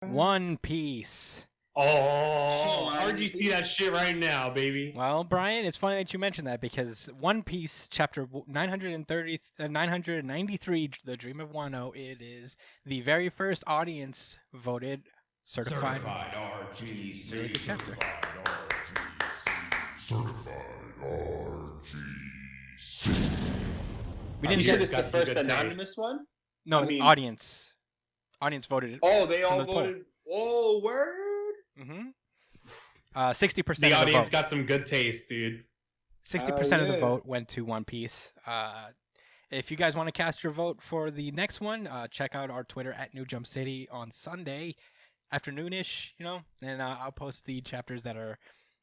One Piece. Oh, RGC that shit right now, baby. Well, Brian, it's funny that you mentioned that because One Piece chapter 993, The Dream of Wano, it is the very first audience voted certified RGC. Certified RGC. We didn't You get said it's the first anonymous one? no I mean- audience. Audience voted it. Oh, they all the poll. voted. Oh, word. 60% The of the audience vote. got some good taste, dude. 60% of the yeah. vote went to One Piece. If you guys want to cast your vote for the next one, check out our Twitter at New Jump City on Sunday afternoonish, and I'll post the chapters that are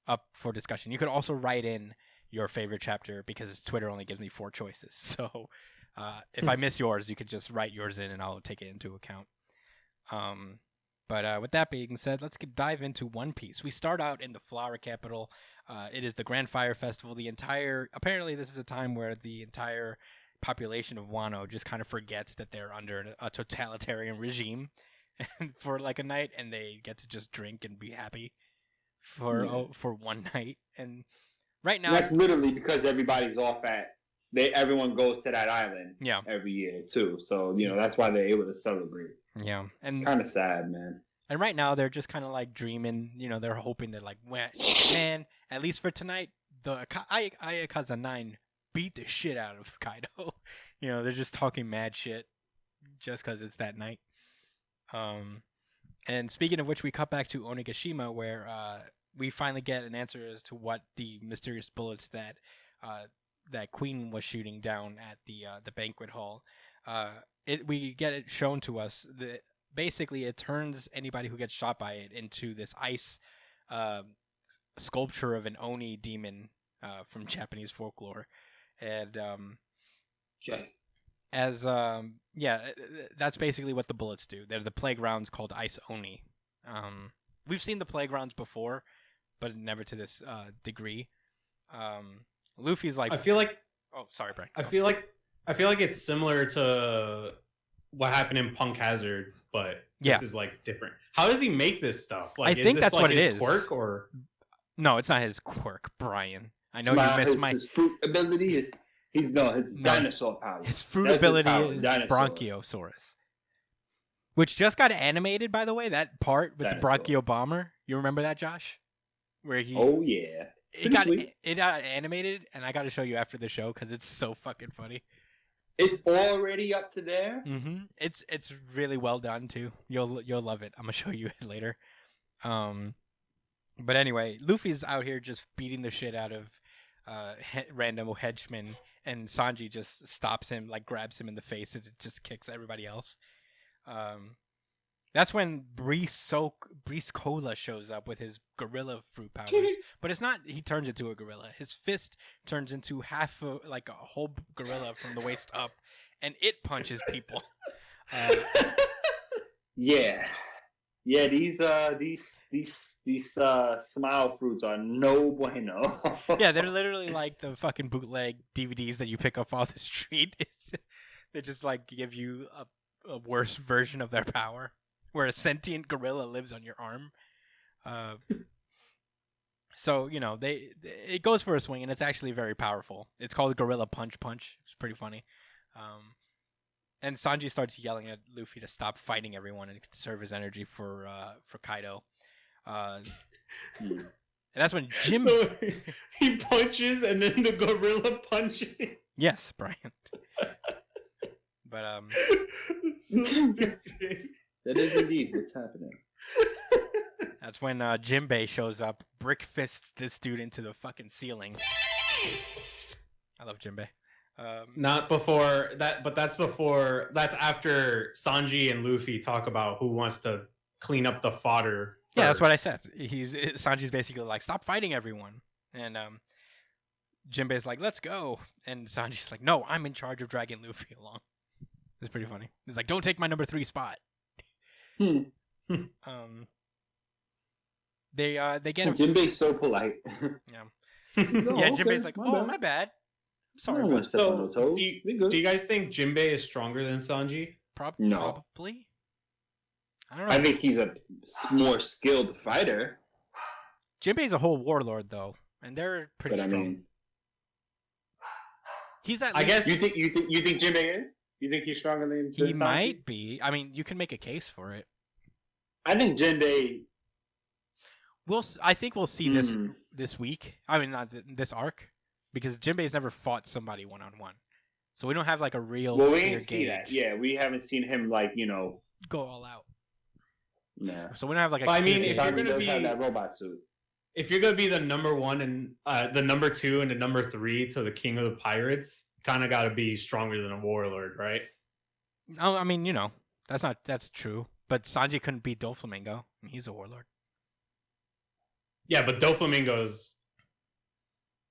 up for discussion. You could also write in your favorite chapter because Twitter only gives me 4 choices. So if I miss yours, you could just write yours in and I'll take it into account. But with that being said, let's dive into One Piece. We start out in the Flower Capital. It is the Grand Fire Festival. Apparently this is a time where the entire population of Wano just kind of forgets that they're under a totalitarian regime for like a night, and they get to just drink and be happy for one night. And right now, That's literally because everybody's off everyone goes to that island yeah, every year too. So, that's why they're able to celebrate. yeah, and Kind of sad, man. And right now they're just kind of like dreaming, they're hoping that like, man, at least for tonight, the Ayakaza 9 beat the shit out of Kaido. They're just talking mad shit just because it's that night. And speaking of which, we cut back to Onigashima where we finally get an answer as to what the mysterious bullets that Queen was shooting down at the banquet hall. We get it shown to us that basically it turns anybody who gets shot by it into this ice sculpture of an Oni demon from Japanese folklore. And that's basically what the bullets do. They're the playgrounds called Ice Oni. We've seen the playgrounds before, but never to this degree. Luffy's like, I feel like. Oh, sorry, Brian. I feel like it's similar to what happened in Punk Hazard, but this is like different. How does he make this stuff? Like, I think that's like what it his is. Quirk or no, it's not his quirk, Brian. I know you missed his fruit ability is his dinosaur power. His fruit That's ability power, is dinosaur. Bronchiosaurus, which just got animated, by the way. That part with Dinosaur. the Bronchio bomber, you remember that, Josh? Where he Oh yeah, it got animated, and I got to show you after the show because it's so fucking funny. it's already up to there. Mm-hmm. It's really well done too. You'll love it. I'm gonna show you it later. But anyway, Luffy's out here just beating the shit out of random henchmen, and Sanji just stops him, like grabs him in the face, and it just kicks everybody else. That's when Breeze Cola shows up with his gorilla fruit powers. But it's not he turns into a gorilla. His fist turns into a whole gorilla from the waist up, and it punches people. Yeah. These smile fruits are no bueno. Yeah, they're literally like the fucking bootleg DVDs that you pick up off the street. They just like give you a worse version of their power, where a sentient gorilla lives on your arm. So it goes for a swing, and it's actually very powerful. It's called Gorilla Punch. It's pretty funny. And Sanji starts yelling at Luffy to stop fighting everyone and conserve his energy for Kaido. And that's when Jim. So he punches, and then the gorilla punches. Yes, Brian. But It's so stupid. That is indeed what's happening. that's when Jinbei shows up, brick fists this dude into the fucking ceiling. I love Jinbei. Not before that, but that's after Sanji and Luffy talk about who wants to clean up the fodder. Yeah, that's what I first. said. Sanji's basically like, stop fighting everyone, and Jinbei's like, let's go, and Sanji's like, no, I'm in charge of dragging Luffy along. It's pretty funny. He's like, don't take my number 3 spot. They get Jinbei's so polite. Yeah. No, Yeah, okay, Jinbei's like, oh, my bad. Sorry, No bud. one's stepping on So, those toes. do you guys think Jinbei is stronger than Sanji? No. Probably. I don't know. I think he's a more skilled fighter. Jinbei's a whole warlord though, and they're pretty But I strong. mean, He's at I least, guess you think Jinbei is? You think he's stronger than he Sanji? might be. I mean, you can make a case for it. I think Jinbei. I think we'll see this week. I mean, not this arc, because Jinbei's never fought somebody 1-on-1, so we don't have like a real Well, we clear didn't see gauge. that. Yeah, we haven't seen him like Go all out. Nah. So we don't have like a. But I clear mean, gauge. if you're Sanji gonna does be have that robot suit. if you're gonna be the number one and the number two and the number three to the king of the pirates, kind of got to be stronger than a warlord, right? Oh, I mean, that's true. But Sanji couldn't beat Doflamingo. I mean, he's a warlord. Yeah, but Doflamingo's.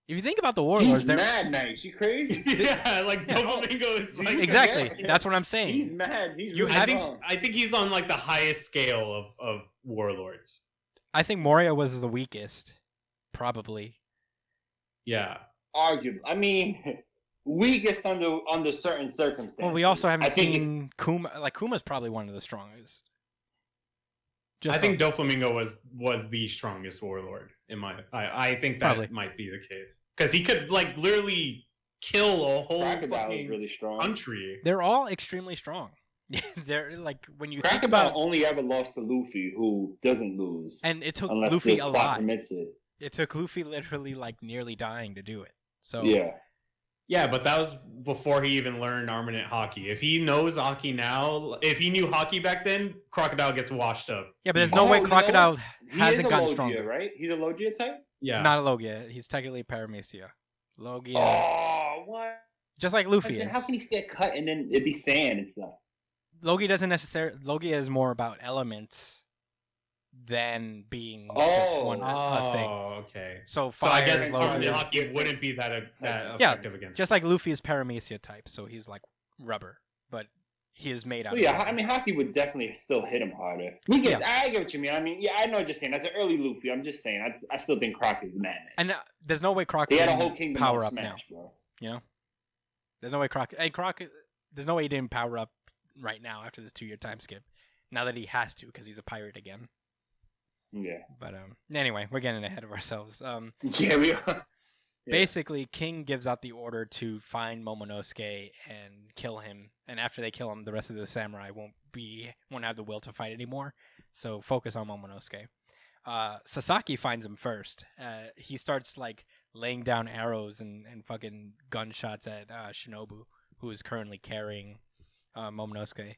If you think about the warlords, He's they're mad nice. You crazy? Yeah, like Yeah. Doflamingo is like exactly. Yeah. That's what I'm He's saying. mad. He's You really have- strong. I think he's on like the highest scale of warlords. I think Moria was the weakest, probably. Yeah. Arguable. I mean, weakest under certain circumstances. Well, we also haven't I think seen Kuma. Like Kuma's probably one of the strongest. I think Doflamingo was the strongest warlord in my. I think that Probably. might be the case because he could like literally kill a whole Crocodile is fucking really strong. country. they're all extremely strong. They're like when you think Crocodile about, only ever lost to Luffy, who doesn't lose and it took unless Luffy the a plot lot. permits it. It took Luffy literally like nearly dying to do it. So Yeah. Yeah, but that was before he even learned Armament Hockey. If he knows Hockey now, if he knew Hockey back then, Crocodile gets washed up. yeah, but there's no way you know Crocodile what? He hasn't is a gotten Logia, stronger. right? He's a Logia type? Yeah. Not a Logia. He's technically Paramecia. Logia, Oh, what? just like Luffy Then is. how can he get cut and then it'd be sand and stuff? Logia doesn't necessarily. Logia is more about elements than being just one a thing. Oh, okay. So So I fire, guess Logia, Armament Hockey wouldn't be that Yeah, effective against. just like Luffy is Paramecia type, so he's like rubber, but he is made out Well, of yeah, rubber. I mean, Hockey would definitely still hit him harder. I get what you mean. I mean, yeah, I know what you're saying. That's an early Luffy. I'm just saying. I still think Croc is the man. And there's no way Croc They had a can whole kingdom power on up now. Smash, bro. You know, there's no way Croc. Hey, Croc. There's no way he didn't power up right now after this 2-year time skip. Now that he has to, because he's a pirate again. Yeah. But anyway, we're getting ahead of ourselves. Yeah, we are. Yeah. Basically, King gives out the order to find Momonosuke and kill him. And after they kill him, the rest of the samurai won't have the will to fight anymore. So focus on Momonosuke. Sasaki finds him first. He starts like laying down arrows and fucking gunshots at Shinobu, who is currently carrying Momonosuke.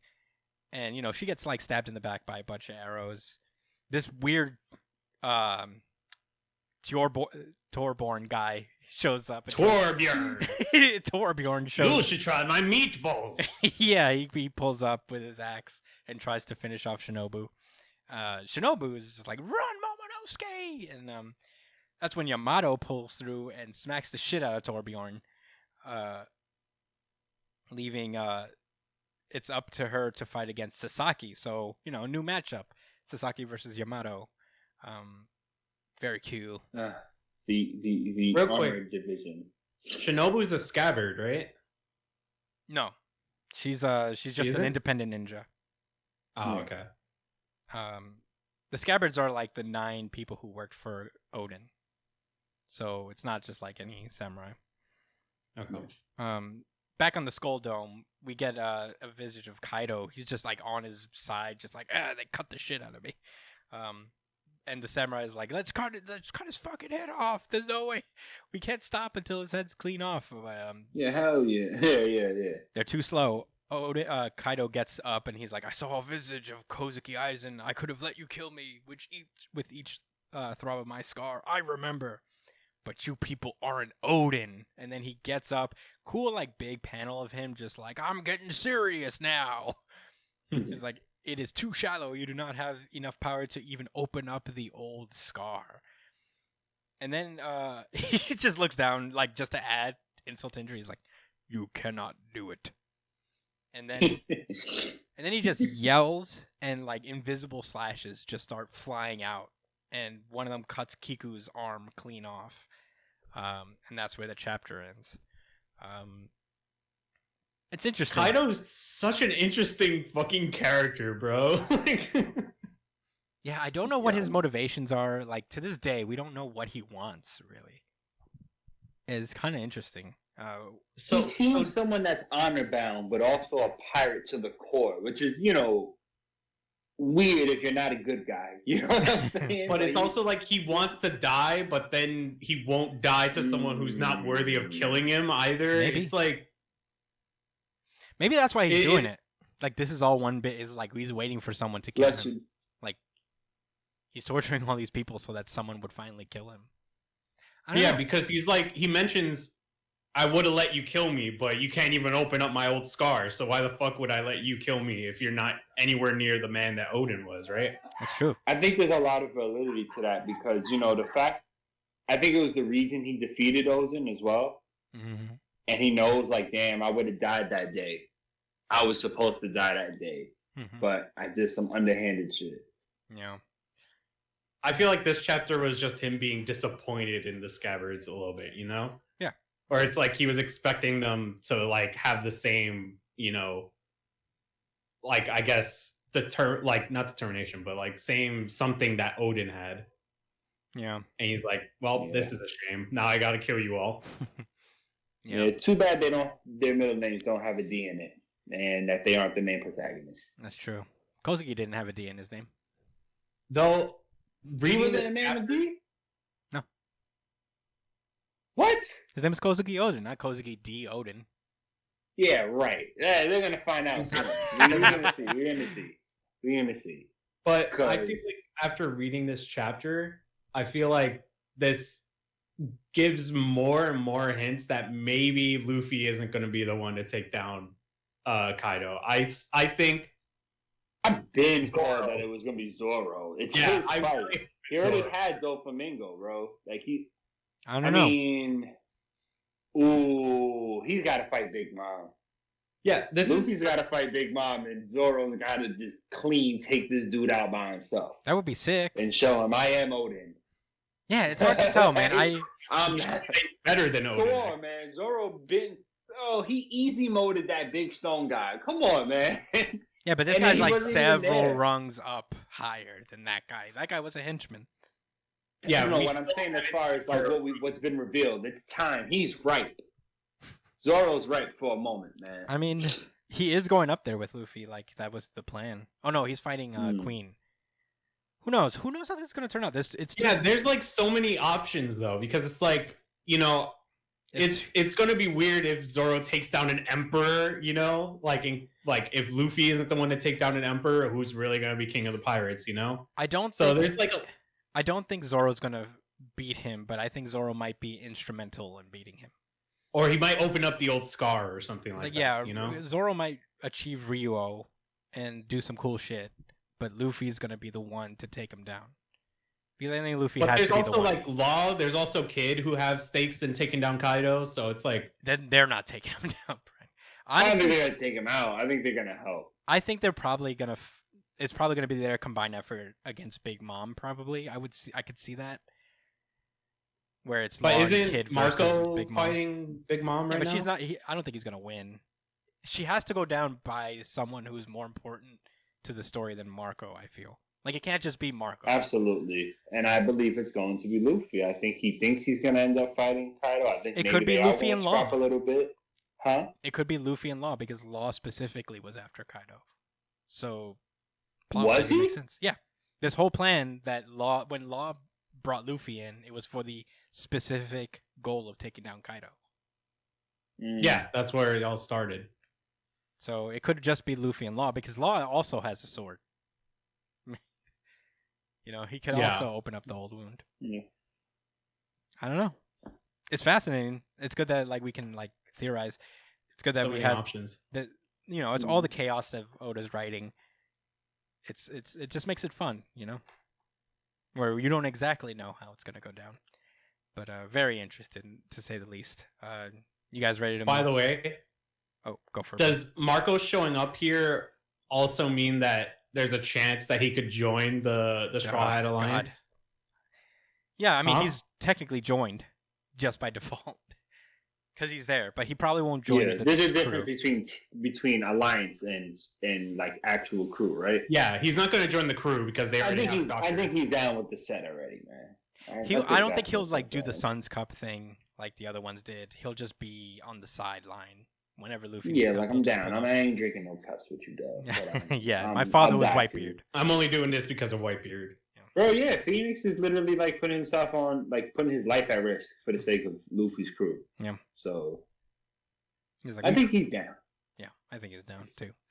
And she gets like stabbed in the back by a bunch of arrows. This weird Torbjorn guy shows up. Torbjorn. Torbjorn shows. You should try my meatballs. Yeah, he pulls up with his axe and tries to finish off Shinobu. Shinobu is just like, "Run, Momonosuke!" And that's when Yamato pulls through and smacks the shit out of Torbjorn, leaving it's up to her to fight against Sasaki. So a new matchup: Sasaki versus Yamato. Very cool. The Real armored quick. division. Shinobu's a scabbard, right? No, she's just an isn't? independent ninja. Oh, Yeah. okay. The scabbards are like the 9 people who worked for Odin. So it's not just like any samurai. Okay. Back on the Skull Dome, we get a visage of Kaido. He's just like on his side, just like, they cut the shit out of me. And the samurai is like, let's cut his fucking head off. There's no way. We can't stop until his head's clean off. But, Yeah, hell yeah. Yeah. they're too slow. Kaido gets up and he's like, I saw a visage of Kozuki Aizen. I could have let you kill me, with each throb of my scar. I remember. But you people aren't Odin. And then he gets up. Cool, like, big panel of him just like, I'm getting serious now. It's like, it is too shallow. You do not have enough power to even open up the old scar. And then he just looks down, like, just to add insult to injury. He's like, you cannot do it. And then he just yells, and like invisible slashes just start flying out, and one of them cuts Kiku's arm clean off, and that's where the chapter ends. It's interesting. Kaido's such an interesting fucking character, bro. Like, Yeah, I don't know what his motivations are. Like, to this day, we don't know what he wants, really. It's kind of interesting. He seems someone that's honor bound, but also a pirate to the core, which is, you know, weird if you're not a good guy. You know what I'm saying? But it's also like he wants to die, but then he won't die to someone who's not worthy of killing him either. Maybe. It's like maybe that's why he's doing it. Like, this is all one bit. Is like he's waiting for someone to kill him. Like, he's torturing all these people so that someone would finally kill him. I don't know. because he's like, he mentions, I would have let you kill me, but you can't even open up my old scar. So why the fuck would I let you kill me if you're not anywhere near the man that Odin was, right? That's true. I think there's a lot of validity to that because, you know, the fact, I think it was the reason he defeated Odin as well. Mm-hmm. And he knows, like, damn, I would have died that day. I was supposed to die that day. Mm-hmm. But I did some underhanded shit. Yeah. I feel like this chapter was just him being disappointed in the scabbards a little bit, you know? Yeah. Or it's like he was expecting them to like have the same, you know, like I guess like not determination, but like same something that Odin had. Yeah. And he's like, well, this is a shame. Now I gotta kill you all. Yeah. Too bad their middle names don't have a D in it. And that they aren't the main protagonists. That's true. Kozuki didn't have a D in his name. Though reading the name of D? No. What? His name is Kozuki Odin, not Kozuki D Odin. Yeah, right. Yeah, they're gonna find out soon. We're gonna see. But I think like after reading this chapter, I feel like this gives more and more hints that maybe Luffy isn't going to be the one to take down Kaido. I think I've been called that it was gonna be Zoro. It's his fight. Really he already had Doflamingo, bro. Like I don't know. Mean, ooh, he's got to fight Big Mom. Yeah, Luffy's got to fight Big Mom, and Zoro's got to just clean take this dude out by himself. That would be sick. And show him I am Odin. Yeah, it's hard to tell, man. I'm better than Odin. Come on, man. Zoro he easy moded that big stone guy. Come on, man. Yeah, but this guy's like several rungs up higher than that guy. That guy was a henchman. Yeah, you know what I'm saying as far as like what's been revealed. It's time. He's ripe. Zoro's ripe for a moment, man. I mean, he is going up there with Luffy. Like that was the plan. Oh no, he's fighting Queen. Who knows? Who knows how this is going to turn out? There's like so many options though, because it's like, you know, it's going to be weird if Zoro takes down an emperor, you know, like if Luffy isn't the one to take down an emperor, who's really going to be king of the pirates, you know? I don't think Zoro's going to beat him, but I think Zoro might be instrumental in beating him. Or he might open up the old scar or something like that. Yeah, you know, Zoro might achieve Ryuo and do some cool shit, but Luffy's gonna be the one to take him down. Because I think Luffy has to be the one. There's also like Law. There's also Kid who have stakes in taking down Kaido. So it's like they're not taking him down. Honestly, I don't think they're gonna take him out. I think they're gonna help. I think they're probably gonna. It's probably gonna be their combined effort against Big Mom. Probably, I could see that. Where it's but Law isn't and Kid Marco Big Mom. Fighting Big Mom right but now? She's not. I don't think he's gonna win. She has to go down by someone who's more important to the story than Marco. I feel like it can't just be Marco. Absolutely, and I believe it's going to be Luffy. I think he thinks he's gonna end up fighting Kaido. I think it could be Luffy and Law a little bit, huh? It could be Luffy and Law because Law specifically was after Kaido. So was he? Makes sense. Yeah, this whole plan that when Law brought Luffy in, it was for the specific goal of taking down Kaido. Yeah, that's where it all started. So it could just be Luffy and Law because Law also has a sword. You know, he could also open up the old wound. Yeah. I don't know. It's fascinating. It's good that like we can like theorize. It's good that we have options. That you know, it's all the chaos that Oda's writing. It just makes it fun, you know, where you don't exactly know how it's gonna go down, but very interested to say the least. You guys ready to? By the way, go for it. Does Marco showing up here also mean that there's a chance that he could join the Straw Hat Alliance? God. Yeah, I mean he's technically joined just by default because he's there, but he probably won't join. Yeah, the there's a crew. difference between alliance and like actual crew, right? Yeah, he's not going to join the crew because they already have a doctor. I think he's down with the set already, man. I don't think he'll like do the Suns Cup thing like the other ones did. He'll just be on the sideline whenever Luffy. Yeah, needs like help, I'm he'll just down. pull I up. ain't drinking no cups with you, dog. Yeah, my father was back Whitebeard. for you. I'm only doing this because of Whitebeard. Bro, yeah, Phoenix is literally like putting himself on, like putting his life at risk for the sake of Luffy's crew. Yeah. So He's like, I think he's down. yeah, I think he's down too.